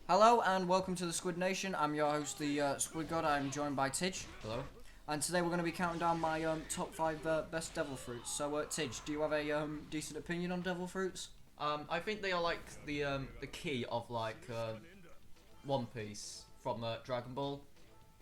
Hello and welcome to the Squid Nation. I'm your host, the Squid God. I'm joined by Tidge. Hello. And today we're going to be counting down my top 5 best devil fruits. So, Tidge, do you have a decent opinion on devil fruits? I think they are like the key of One Piece from Dragon Ball.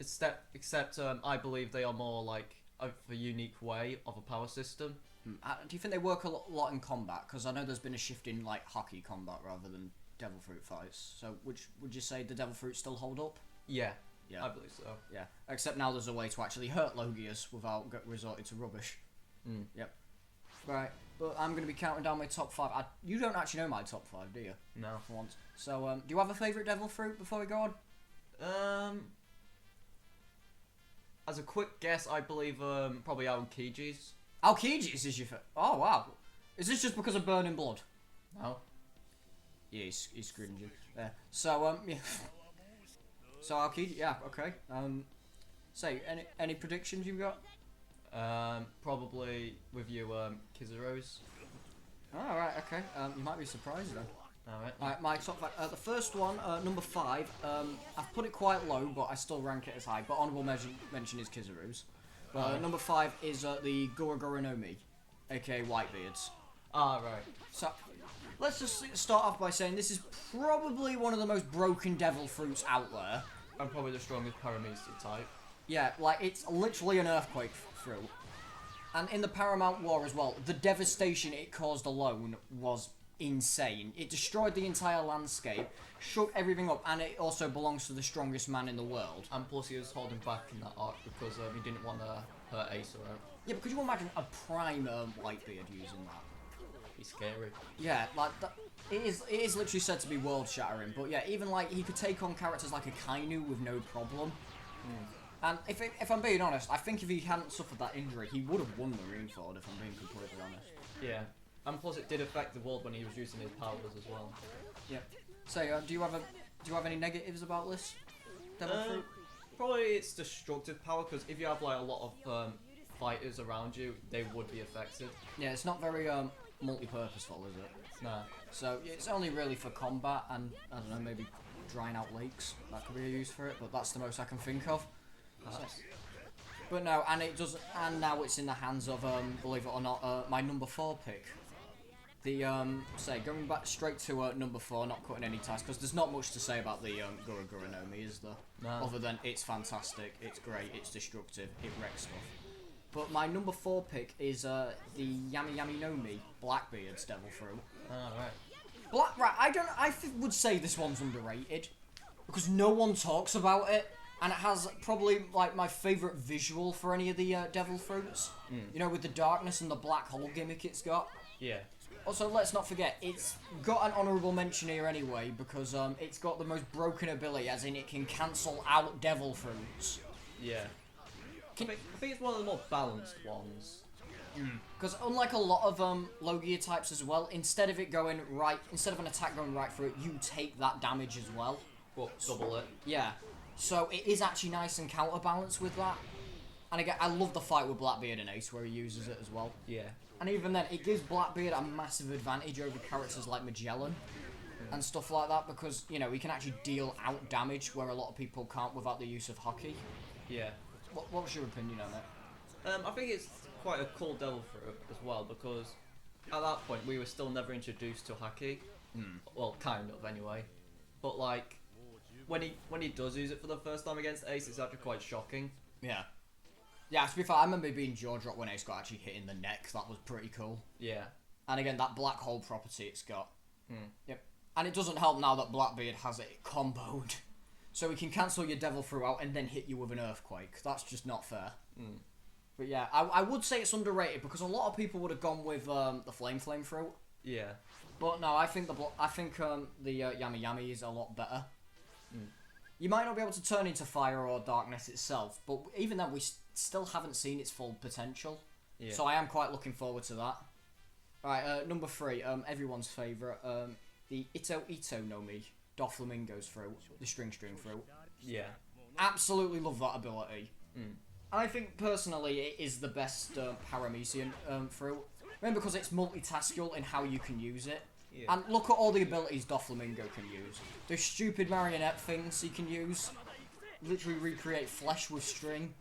Except I believe they are more like a unique way of a power system. Do you think they work a lot in combat? Because I know there's been a shift in like hockey combat rather than devil fruit fights. So, would you say the devil fruits still hold up? Yeah. Yeah. I believe so. Yeah. Except now there's a way to actually hurt Logias without resorting to rubbish. Yep. Right. But I'm going to be counting down my top 5. You don't actually know my top 5, do you? No. For once. So, do you have a favourite devil fruit before we go on? As a quick guess, I believe probably Aokiji's. Aokiji's is your Oh, wow. Is this just because of burning blood? No. Yeah, he's screwed you. Yeah. So, yeah. So, Aokiji, yeah, okay. Say, any predictions you've got? Probably with you, Kizaru's. Oh, right, okay. You might be surprised then. Alright. Alright, my top 5. The first one, number 5, I've put it quite low, but I still rank it as high. But honourable mention is Kizaru's. Number 5 is the Gura no Mi, aka Whitebeards. Ah, right. So, let's just start off by saying this is probably one of the most broken devil fruits out there. I'm probably the strongest Paramesa type. Yeah, like, it's literally an earthquake fruit. And in the Paramount War as well, the devastation it caused alone was insane. It destroyed the entire landscape, shook everything up, and it also belongs to the strongest man in the world. And plus he was holding back in that arc because he didn't want to hurt Ace out. Yeah, but could you imagine a prime Whitebeard using that? Be scary. Yeah, like, that, it is literally said to be world-shattering, but yeah, even like, he could take on characters like a Kainu with no problem. And if I'm being honest, I think if he hadn't suffered that injury, he would have won the Runeford, if I'm being completely honest. Yeah. And plus it did affect the world when he was using his powers as well. Yeah. So, do you have any negatives about this devil fruit? Probably its destructive power, because if you have like a lot of fighters around you, they would be affected. Yeah, it's not very multi-purposeful, is it? No. So it's only really for combat and, I don't know, maybe drying out lakes. That could be a use for it, but that's the most I can think of. So, but no, and now it's in the hands of, believe it or not, my number 4 pick. The, going back straight to number 4, not cutting any ties, because there's not much to say about the Gura no Mi, is there? No. Other than it's fantastic, it's great, it's destructive, it wrecks stuff. But my number 4 pick is the Yami no Mi, Blackbeard's devil fruit. Right. I would say this one's underrated, because no one talks about it. And it has probably, like, my favourite visual for any of the devil fruits. You know, with the darkness and the black hole gimmick it's got. Yeah. Also, let's not forget, it's got an honourable mention here anyway, because it's got the most broken ability, as in it can cancel out devil fruits. Yeah. I think it's one of the more balanced ones. Because unlike a lot of Logia types as well, instead of an attack going right through it, you take that damage as well. Well, double it. Yeah. So it is actually nice and counterbalanced with that. And again, I love the fight with Blackbeard and Ace where he uses it as well. Yeah. And even then, it gives Blackbeard a massive advantage over characters like Magellan and stuff like that because, you know, he can actually deal out damage where a lot of people can't without the use of hockey. Yeah. What was your opinion on it? I think it's quite a cool devil fruit as well because at that point we were still never introduced to hockey. Well, kind of anyway. But like, when he does use it for the first time against Ace, it's actually quite shocking. Yeah. Yeah, to be fair, I remember being jaw-dropped when Ace got actually hit in the neck. That was pretty cool. Yeah. And again, that black hole property it's got. Yep. And it doesn't help now that Blackbeard has it comboed. So he can cancel your devil fruit out and then hit you with an earthquake. That's just not fair. But yeah, I would say it's underrated because a lot of people would have gone with the flame fruit. Yeah. But no, I think the Yami Yami is a lot better. You might not be able to turn into fire or darkness itself, but even then we still haven't seen its full potential. Yeah. So I am quite looking forward to that. Alright, number 3, everyone's favourite, the Ito no Mi, Doflamingo's fruit, the string fruit. Yeah. Absolutely love that ability. I think personally it is the best Paramecian fruit. Mainly because it's multitaskal in how you can use it. Yeah. And look at all the abilities Doflamingo can use. Those stupid marionette things he can use. Literally recreate flesh with string.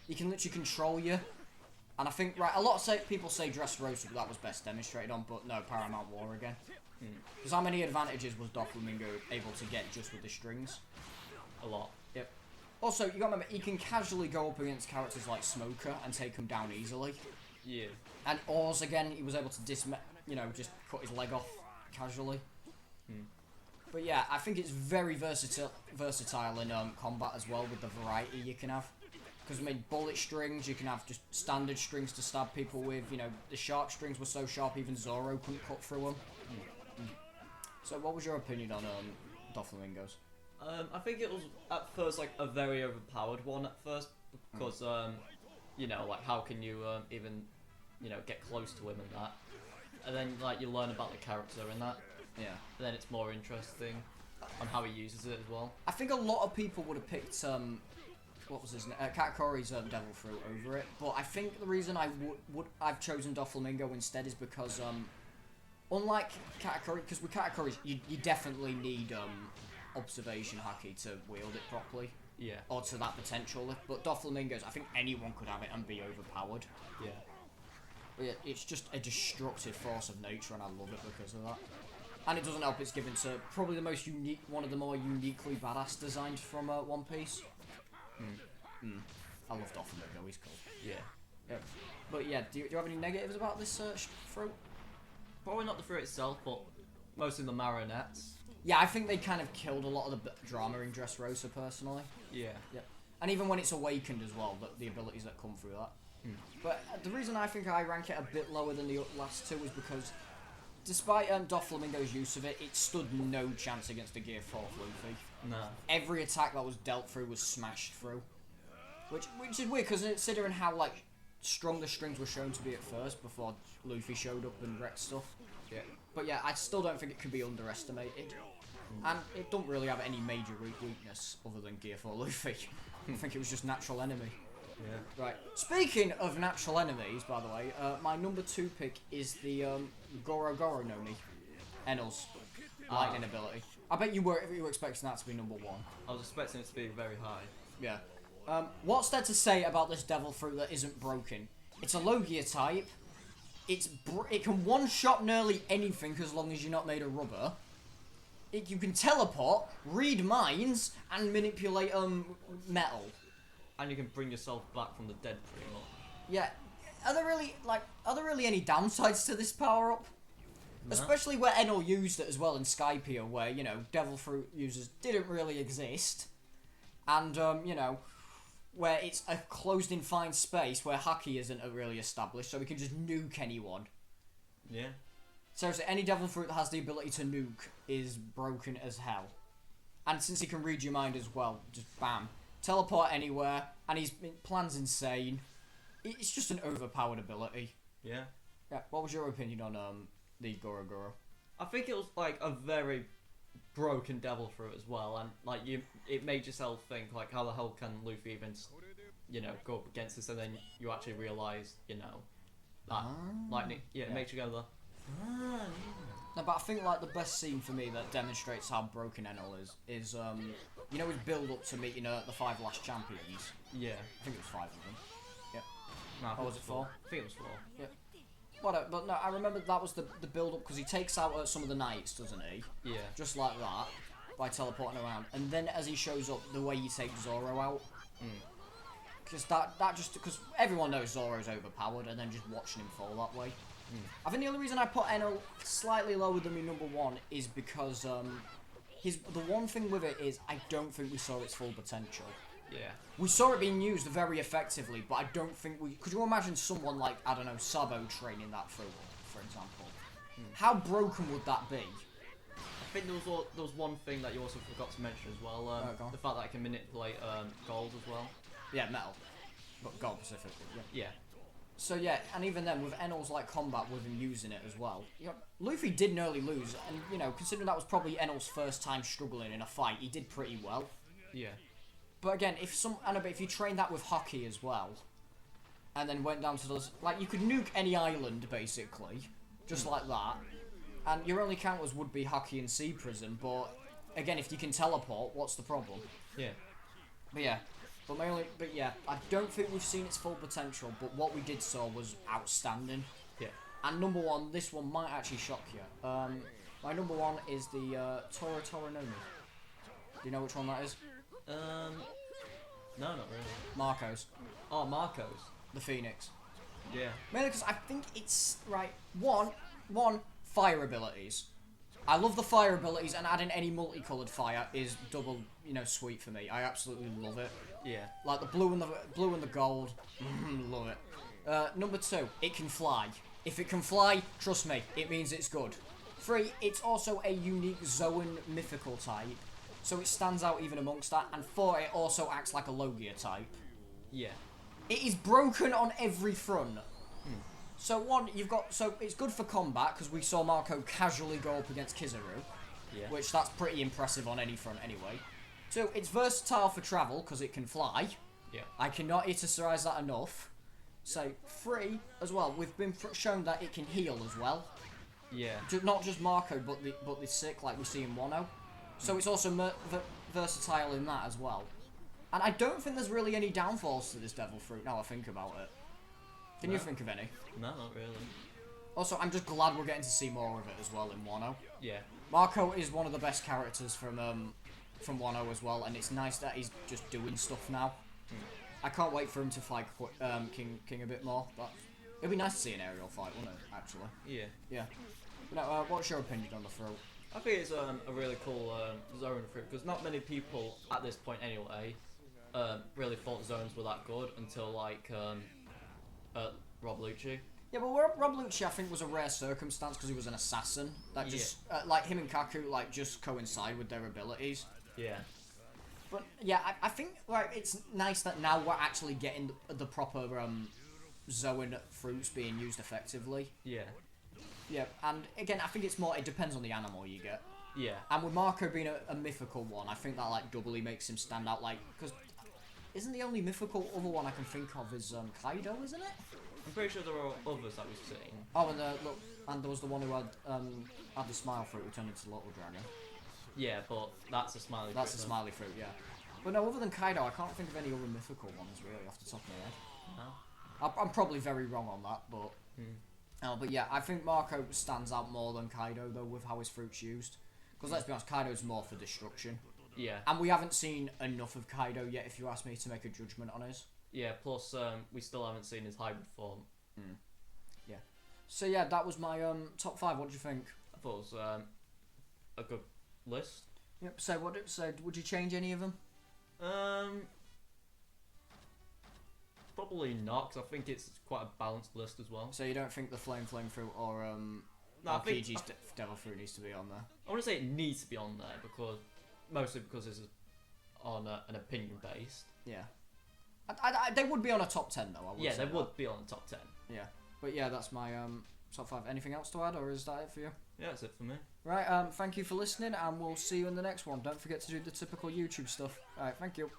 He can literally control you. And I think, right, a lot of people say Dressrosa, but that was best demonstrated on, but no, Paramount War again. Because how many advantages was Doflamingo able to get just with the strings? A lot. Yep. Also, you gotta remember, he can casually go up against characters like Smoker and take them down easily. Yeah. And Oars, again, he was able to just cut his leg off casually. But yeah, I think it's very versatile in combat as well, with the variety you can have. Because I mean, bullet strings, you can have just standard strings to stab people with. You know, the sharp strings were so sharp even Zoro couldn't cut through them. So what was your opinion on Doflamingos? I think it was at first like a very overpowered one at first because you know, like how can you even get close to him and that, and then like you learn about the character and that. Yeah. And then it's more interesting on how he uses it as well. I think a lot of people would have picked what was his name? Katakori's Devil Fruit over it, but I think the reason I've chosen Doflamingo instead is because unlike Katakori, because with Katakori you definitely need observation haki to wield it properly. Yeah. Or to that potential. But Doflamingos, I think anyone could have it and be overpowered. Yeah. But yeah, it's just a destructive force of nature, and I love it because of that. And it doesn't help it's given to probably the most unique, one of the more uniquely badass designs from One Piece. I love Doflamingo, he's cool. Yeah. Yeah. But yeah, do you have any negatives about this fruit? Probably not the fruit itself, but mostly the marionettes. Yeah, I think they kind of killed a lot of the drama in Dressrosa, personally. Yeah. Yeah. And even when it's awakened as well, the abilities that come through that. But the reason I think I rank it a bit lower than the last two is because despite Doflamingo's use of it, it stood no chance against a Gear 4 Luffy. No. Every attack that was dealt through was smashed through. Which is weird, because considering how, like, strong the strings were shown to be at first before Luffy showed up and wrecked stuff. Yeah. But yeah, I still don't think it can be underestimated. And it don't really have any major weakness other than Gear 4 Luffy. I think it was just natural enemy. Yeah. Right. Speaking of natural enemies, by the way, my number 2 pick is the Goro Goro no Mi. Enel's lightning ability. I bet you were expecting that to be number 1. I was expecting it to be very high. Yeah. What's there to say about this Devil Fruit that isn't broken? It's a Logia type. It can one-shot nearly anything as long as you're not made of rubber. You can teleport, read minds, and manipulate metal. And you can bring yourself back from the dead pretty much. Yeah. Are there really any downsides to this power-up? No. Especially where Enel used it as well in Skypiea, where, Devil Fruit users didn't really exist. And, where it's a closed confined space where haki isn't really established, so we can just nuke anyone. Yeah. Seriously, any Devil Fruit that has the ability to nuke is broken as hell. And since he can read your mind as well, just bam. Teleport anywhere, and his plan's insane. It's just an overpowered ability. Yeah. Yeah, what was your opinion on the Goro Goro? I think it was like a very broken Devil Fruit as well, and like it made yourself think like, how the hell can Luffy even go up against this, and then you actually realise that lightning it makes you go No, but I think like the best scene for me that demonstrates how broken Enel is his build up to meeting the 5 last champions. Yeah. I think it was 5 of them. Yeah. No, or was it 4? I think it was 4. Yeah. Whatever, but no, I remember that was the build up because he takes out some of the knights, doesn't he? Yeah. Just like that, by teleporting around, and then as he shows up, the way you take Zoro out. Because because everyone knows Zoro's overpowered, and then just watching him fall that way. I think the only reason I put Enel slightly lower than my number 1 is because the one thing with it is I don't think we saw its full potential. Yeah. We saw it being used very effectively, but I don't think could you imagine someone like, I don't know, Sabo training that through, for example? How broken would that be? I think there was one thing that you also forgot to mention as well, the fact that I can manipulate gold as well. Yeah, metal. But gold specifically, Yeah. So yeah, and even then, with Enel's like combat with him using it as well, Luffy did nearly lose, and considering that was probably Enel's first time struggling in a fight, he did pretty well. Yeah. But again, if you train that with haki as well, and then went down to those, like, you could nuke any island basically, just like that, And your only counters would be Haki and Sea Prison, but again, if you can teleport, what's the problem? Yeah. But yeah, I don't think we've seen its full potential, but what we did saw was outstanding. Yeah. And number one, this one might actually shock you. My number one is the Tora Nomi. Do you know which one that is? No, not really. Marco's. Oh, Marco's. The Phoenix. Yeah. Mainly because I think it's, right, one, fire abilities. I love the fire abilities, and adding any multicoloured fire is double, sweet for me. I absolutely love it. Yeah. Like the blue and the gold, love it. Number two, it can fly. If it can fly, trust me, it means it's good. 3, it's also a unique Zoan mythical type, so it stands out even amongst that. And 4, it also acts like a Logia type. Yeah. It is broken on every front. So it's good for combat, because we saw Marco casually go up against Kizaru. Yeah. Which that's pretty impressive on any front anyway. 2, it's versatile for travel, because it can fly. Yeah. I cannot emphasize that enough. So 3, as well, we've been shown that it can heal as well. Yeah. Not just Marco, but the sick, like we see in Wano. So it's also versatile in that as well. And I don't think there's really any downfalls to this Devil Fruit, now I think about it. Can you think of any? No, not really. Also, I'm just glad we're getting to see more of it as well in Wano. Yeah. Marco is one of the best characters from Wano as well, and it's nice that he's just doing stuff now. I can't wait for him to fight King a bit more. It'd be nice to see an aerial fight, wouldn't it, actually? Yeah. Yeah. Now, what's your opinion on the fruit? I think it's a really cool zone fruit, because not many people, at this point anyway, really thought zones were that good until, like, Rob Lucci. Yeah, but Rob Lucci, I think, was a rare circumstance because he was an assassin. That just, like, him and Kaku, like, just coincide with their abilities. Yeah. But, yeah, I think, like, it's nice that now we're actually getting the proper, Zoan fruits being used effectively. Yeah. Yeah, and, again, I think it depends on the animal you get. Yeah. And with Marco being a mythical one, I think that, like, doubly makes him stand out, like, because isn't the only mythical other one I can think of is, Kaido, isn't it? I'm pretty sure there are others that we've seen. Oh, and there was the one who had the smile fruit who turned into Little Dragon. Yeah, but that's a smiley fruit. That's a smiley fruit, yeah. But no, other than Kaido, I can't think of any other mythical ones, really, off the top of my head. No. I'm probably very wrong on that, but... but yeah, I think Marco stands out more than Kaido, though, with how his fruit's used. Because let's be honest, Kaido's more for destruction. Yeah. And we haven't seen enough of Kaido yet, if you ask me, to make a judgment on his. Yeah, plus we still haven't seen his hybrid form. Yeah. So yeah, that was my top 5. What do you think? I thought it was a good list. Yep. So would you change any of them? Probably not, because I think it's quite a balanced list as well. So you don't think the Flame Fruit or PG's Devil Fruit needs to be on there? I want to say it needs to be on there, mostly because it's on an opinion based. Yeah. They would be on a top 10 though, I would say. Yeah, they would be on the top 10. Yeah. But yeah, that's my top 5. Anything else to add, or is that it for you? Yeah, that's it for me. Right, thank you for listening, and we'll see you in the next one. Don't forget to do the typical YouTube stuff. Alright, thank you.